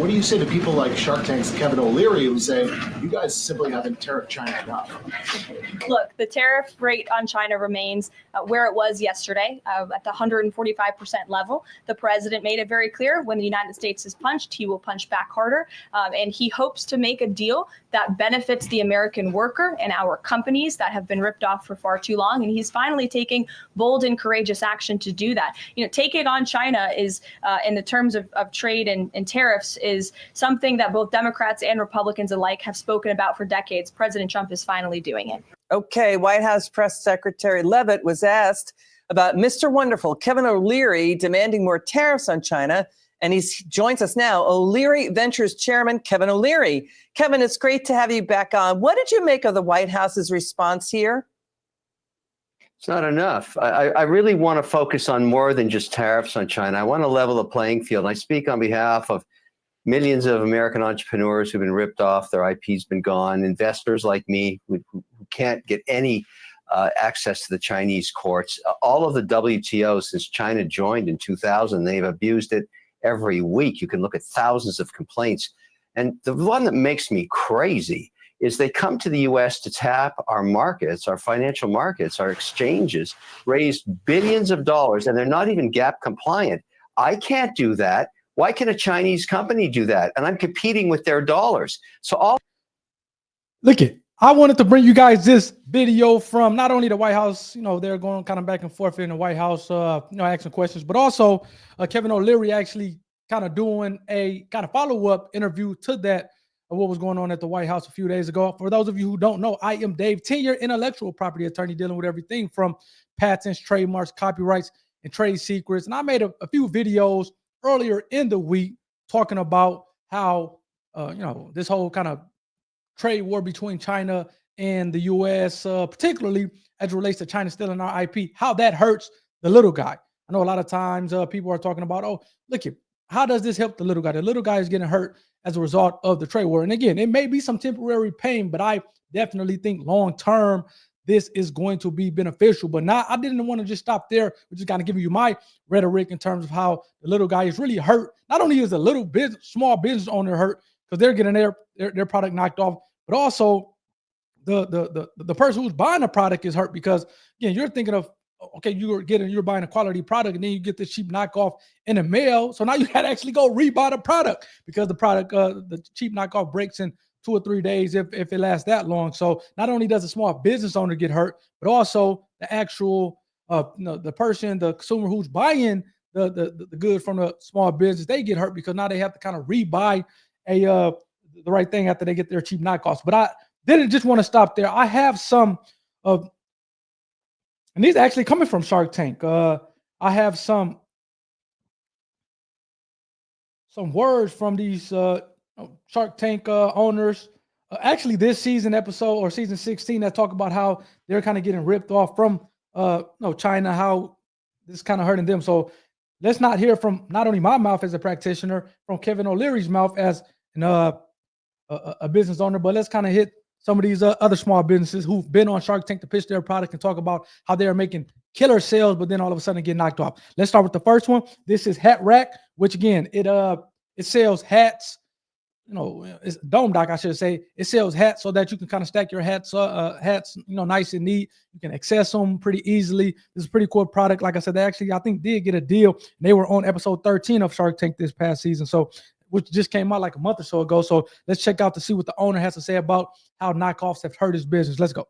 What do you say to people like Shark Tank's Kevin O'Leary who say you guys simply haven't tariffed China enough? Look, the tariff rate on China remains where it was yesterday at the 145% level. The president made it very clear when the United States is punched, he will punch back harder. And he hopes to make a deal that benefits the American worker and our companies that have been ripped off for far too long. And he's finally taking bold and courageous action to do that. Taking on China is, in the terms of trade and tariffs, is something that both Democrats and Republicans alike have spoken about for decades. President Trump is finally doing it. Okay, White House Press Secretary Leavitt was asked about Mr. Wonderful, Kevin O'Leary, demanding more tariffs on China. And he joins us now, O'Leary Ventures Chairman Kevin O'Leary. Kevin, it's great to have you back on. What did you make of the White House's response here? It's not enough. I really want to focus on more than just tariffs on China. I want to level the playing field. I speak on behalf of millions of American entrepreneurs who've been ripped off, their IP's been gone, investors like me who can't get any access to the Chinese courts. All of the WTO, since China joined in 2000, they've abused it every week. You can look at thousands of complaints. And the one that makes me crazy is they come to the U.S. to tap our markets, our financial markets, our exchanges, raise billions of dollars, and they're not even GAP compliant. I can't do that. Why can a Chinese company do that? And I'm competing with their dollars. So look it. I wanted to bring you guys this video from not only the White House, they're going kind of back and forth in the White House, asking questions, but also Kevin O'Leary actually kind of doing a kind of follow-up interview to that, what was going on at the White House a few days ago. For those of you who don't know, I am Dave, 10-year intellectual property attorney dealing with everything from patents, trademarks, copyrights, and trade secrets. And I made a few videos earlier in the week talking about how, this whole kind of trade war between China and the U.S., particularly as it relates to China stealing our IP, how that hurts the little guy. I know a lot of times people are talking about, oh, look here, how does this help the little guy? The little guy is getting hurt as a result of the trade war. And again, it may be some temporary pain, but I definitely think long-term, this is going to be beneficial. But now I didn't want to just stop there. We're just kind of giving you my rhetoric in terms of how the little guy is really hurt. Not only is a little business, small business owner hurt because they're getting their product knocked off, but also the person who's buying the product is hurt because, again, you're thinking of, okay, you're buying a quality product and then you get this cheap knockoff in the mail. So now you got to actually go rebuy the product because the product, the cheap knockoff breaks in 2 or 3 days if it lasts that long. So not only does a small business owner get hurt, but also the actual, the person, the consumer who's buying the good from the small business, they get hurt because now they have to kind of rebuy the right thing after they get their cheap knockoffs. But I didn't just want to stop there. I have some of, and these are actually coming from Shark Tank. I have some words from these Shark Tank owners. Actually, this season episode or season 16 that talk about how they're kind of getting ripped off from China, how this is kind of hurting them. So let's not hear from not only my mouth as a practitioner, from Kevin O'Leary's mouth as a business owner, but let's kind of hit some of these other small businesses who've been on Shark Tank to pitch their product and talk about how they're making killer sales, but then all of a sudden get knocked off. Let's start with the first one. This is Hat Rack, which again, it sells hats. It's Dome Doc, I should say. It sells hats so that you can kind of stack your hats, nice and neat. You can access them pretty easily. This is a pretty cool product. Like I said, they actually, I think, did get a deal. They were on episode 13 of Shark Tank this past season, which just came out like a month or so ago. So let's check out to see what the owner has to say about how knockoffs have hurt his business. Let's go.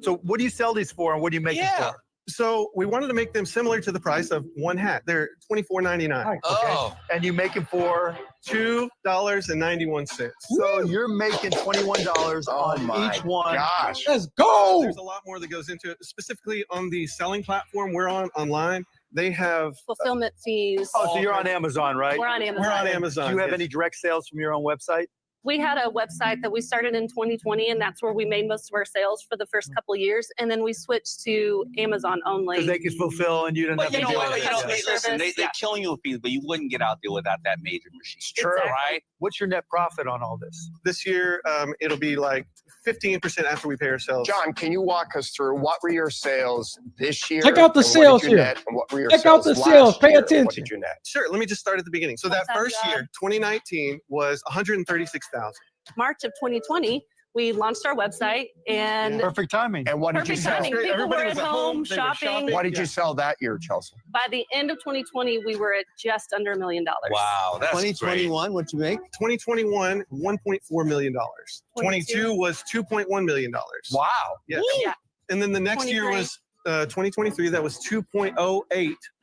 So what do you sell these for and what do you make them for? So we wanted to make them similar to the price of one hat. They're $24.99. Okay? Oh. And you make them for $2.91. So you're making $21 on each one. Gosh. Let's go. There's a lot more that goes into it, specifically on the selling platform we're on online. They have fulfillment fees. Oh, so you're on Amazon, right? We're on Amazon. We're on Amazon. Do you have any direct sales from your own website? We had a website that we started in 2020, and that's where we made most of our sales for the first couple of years. And then we switched to Amazon only. Because they can fulfill and you didn't have to do it. Listen, they're killing you with fees, but you wouldn't get out there without that major machine. True. Exactly. Right? What's your net profit on all this? This year, it'll be like 15% after we pay our sales. John, can you walk us through what were your sales this year? Check out the and what sales did you here. net, and what were your Check out sales the sales. last Pay year, and attention. What did you net? Sure. Let me just start at the beginning. So that What's up, first John? year, 2019, was 136,000. March of 2020, we launched our website and Perfect timing. And what did you perfect sell? timing. People Everybody were was at at home home, they were shopping. What did you sell that year, Chelsea? By the end of 2020, we were at just under $1 million. Wow, that's great. 2021, what'd you make? 2021, $1.4 million. 22 was $2.1 million. Wow. Yeah. Yeah. And then the next year 23. was 2023. That was 2.08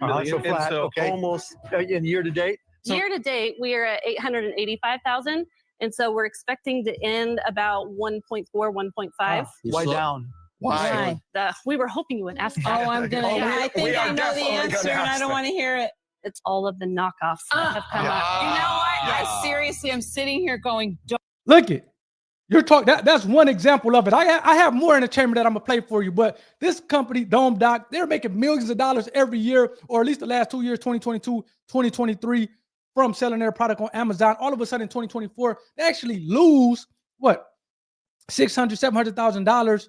million. So flat, and so okay. almost. In year to date? Year to date, we are at 885,000. And so we're expecting to end about 1.4, 1.5. Why down? Why? We were hoping you would ask Oh, that. I'm gonna. Oh, I we think are I know the definitely gonna answer, and I ask don't that. want to hear it. It's all of the knockoffs that have come up. You know what? Yeah. I seriously, I'm sitting here going, don't. Look it. You're talking. That's one example of it. I have more in the chamber that I'm gonna play for you. But this company, Dome Doc, they're making millions of dollars every year, or at least the last 2 years, 2022, 2023, from selling their product on Amazon. All of a sudden, in 2024, they actually lose what $600,000, $700,000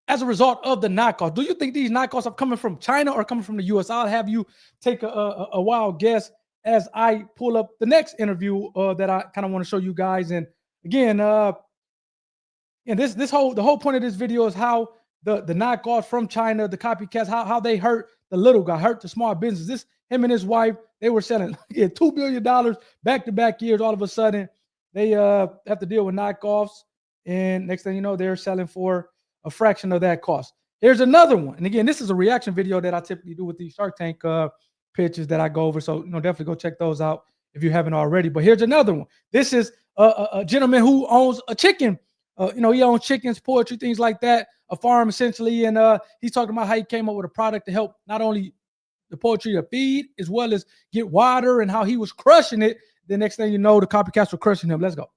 as a result of the knockoff. Do you think these knockoffs are coming from China or coming from the U.S.? I'll have you take a wild guess as I pull up the next interview that I kind of want to show you guys. And again, and the whole point of this video is how the knockoffs from China, the copycats, how they hurt the little guy, hurt the small business. This him and his wife, they were selling $2 billion back-to-back years. All of a sudden, they have to deal with knockoffs, and next thing you know, they're selling for a fraction of that cost. Here's another one, and again, this is a reaction video that I typically do with these Shark Tank pitches that I go over. So definitely go check those out if you haven't already. But here's another one. This is a gentleman who owns a chicken. He owns chickens, poultry, things like that, a farm essentially. And he's talking about how he came up with a product to help not only the poultry to feed as well as get water, and how he was crushing it. The next thing you know, the copycats were crushing him. Let's go.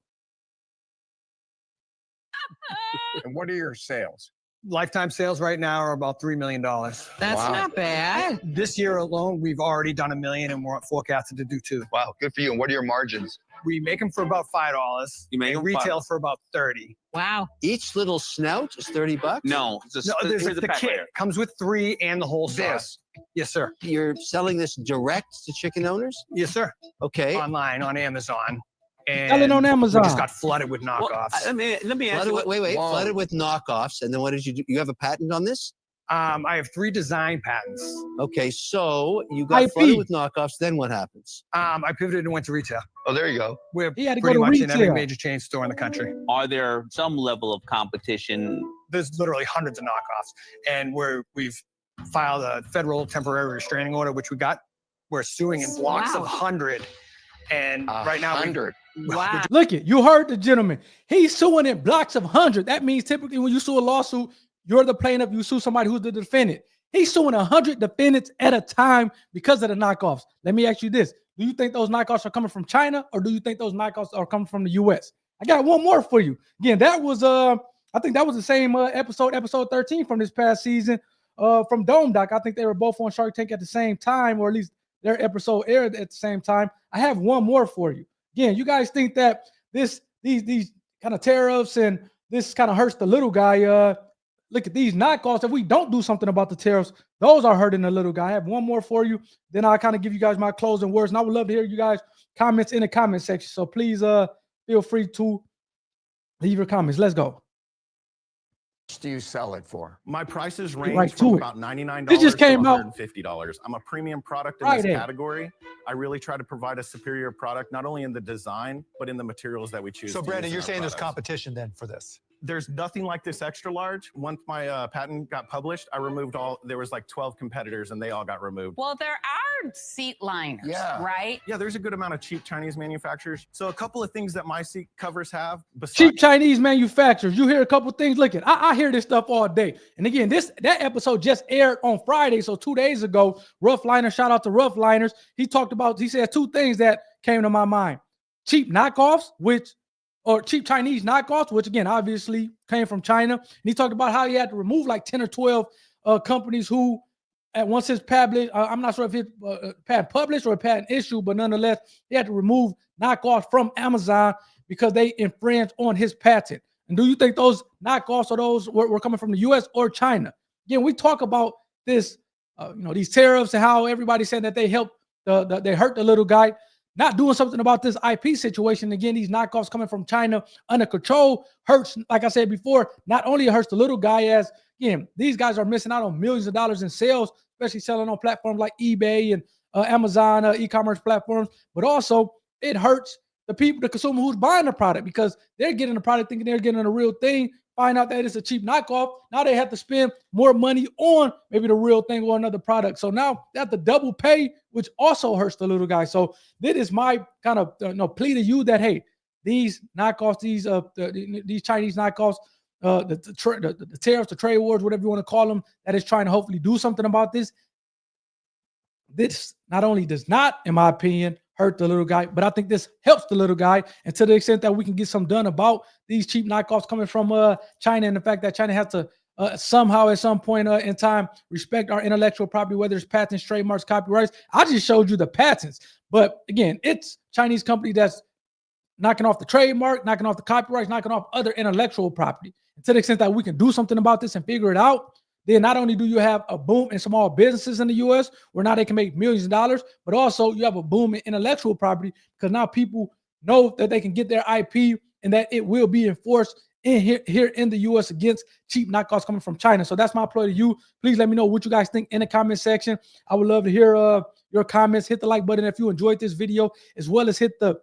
And what are your sales? Lifetime sales right now are about $3 million. That's Wow. not bad. This year alone, we've already done $1 million, and we're forecasted to do $2 million. Wow, good for you. And what are your margins? We make them for about $5. You make and them retail for about $30. Wow. Each little snout is $30? No, No, there's here's the pack kit. right here. Comes with 3 and the whole sauce. Yes, sir. You're selling this direct to chicken owners? Yes, sir. Okay. Online on Amazon. And Selling on Amazon. we just got flooded with Well, knockoffs. let me answer. Flooded with, wait, Whoa. flooded with knockoffs. And then what did you do? You have a patent on this? I have 3 design patents. Okay, so you got IP. flooded with knockoffs. Then what happens? I pivoted and went to retail. Oh, there you go. We're He had to go pretty to much in every retail. major chain store in the country. Are there some level of competition? There's literally hundreds of knockoffs, and we've filed a federal temporary restraining order, which we're suing in blocks of Wow. 100. And right now, 100. Wow. Look it, you heard the gentleman. He's suing in blocks of 100. That means typically when you sue a lawsuit, you're the plaintiff, you sue somebody who's the defendant. He's suing 100 defendants at a time because of the knockoffs. Let me ask you this. Do you think those knockoffs are coming from China, or do you think those knockoffs are coming from the US? I got one more for you. Again, that was I think that was the same episode 13 from this past season from Dome Doc. I think they were both on Shark Tank at the same time, or at least their episode aired at the same time. I have one more for you. Again, you guys think that these kind of tariffs and this kind of hurts the little guy. Look at these knockoffs. If we don't do something about the tariffs, those are hurting the little guy. I have one more for you. Then I'll kind of give you guys my closing words. And I would love to hear you guys comments in the comment section. So please feel free to leave your comments. Let's go. What do you sell it for? My prices Get range right from to it. about $99 This just to came out. $150. I'm a premium product in Friday. this category. I really try to provide a superior product, not only in the design, but in the materials that we choose. So, to Brandon, use in you're our saying there's products. competition then for this? There's nothing like this extra large. Once my patent got published, I removed there was like 12 competitors and they all got removed. Well, there are seat liners, Yeah. right? Yeah, there's a good amount of cheap Chinese manufacturers. So a couple of things that my seat covers have, besides Cheap Chinese manufacturers. You hear a couple things. Look at, I hear this stuff all day. And again, that episode just aired on Friday, so 2 days ago. Rough Liner, shout out to Rough Liners. He said 2 things that came to my mind: cheap knockoffs, or cheap Chinese knockoffs, which again obviously came from China. And he talked about how he had to remove like 10 or 12 companies who, at once his patent, I'm not sure if his patent published or a patent issue, but nonetheless, he had to remove knockoffs from Amazon because they infringed on his patent. And do you think those knockoffs or those were coming from the U.S. or China? Again, we talk about this, these tariffs and how everybody's saying that they help, they hurt the little guy. Not doing something about this IP situation. Again, these knockoffs coming from China under control hurts, like I said before, not only it hurts the little guy, as, again, these guys are missing out on millions of dollars in sales, especially selling on platforms like eBay and Amazon, e-commerce platforms, but also it hurts the people, the consumer who's buying the product, because they're getting the product thinking they're getting a real thing, find out that it's a cheap knockoff. Now they have to spend more money on maybe the real thing or another product. So now they have to double pay, which also hurts the little guy. So this is my kind of plea to you that, hey, these knockoffs, these Chinese knockoffs, the tariffs, the trade wars, whatever you want to call them, that is trying to hopefully do something about this. This not only does not, in my opinion, hurt the little guy, but I think this helps the little guy. And to the extent that we can get some done about these cheap knockoffs coming from China, and the fact that China has to somehow at some point in time respect our intellectual property, whether it's patents, trademarks, copyrights. I just showed you the patents. But again, it's Chinese company that's knocking off the trademark, knocking off the copyrights, knocking off other intellectual property. And to the extent that we can do something about this and figure it out, then not only do you have a boom in small businesses in the U.S. where now they can make millions of dollars, but also you have a boom in intellectual property, because now people know that they can get their IP and that it will be enforced in here in the U.S. against cheap knockoffs coming from China. So that's my play to you. Please let me know what you guys think in the comment section. I would love to hear your comments. Hit the like button if you enjoyed this video, as well as hit the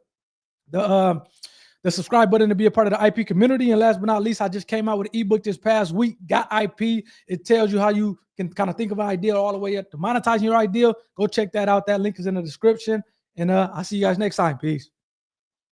subscribe button to be a part of the IP community. And last but not least, I just came out with an ebook this past week, Got IP. It tells you how you can kind of think of an idea all the way up to monetizing your idea. Go check that out. That link is in the description. And I'll see you guys next time. Peace.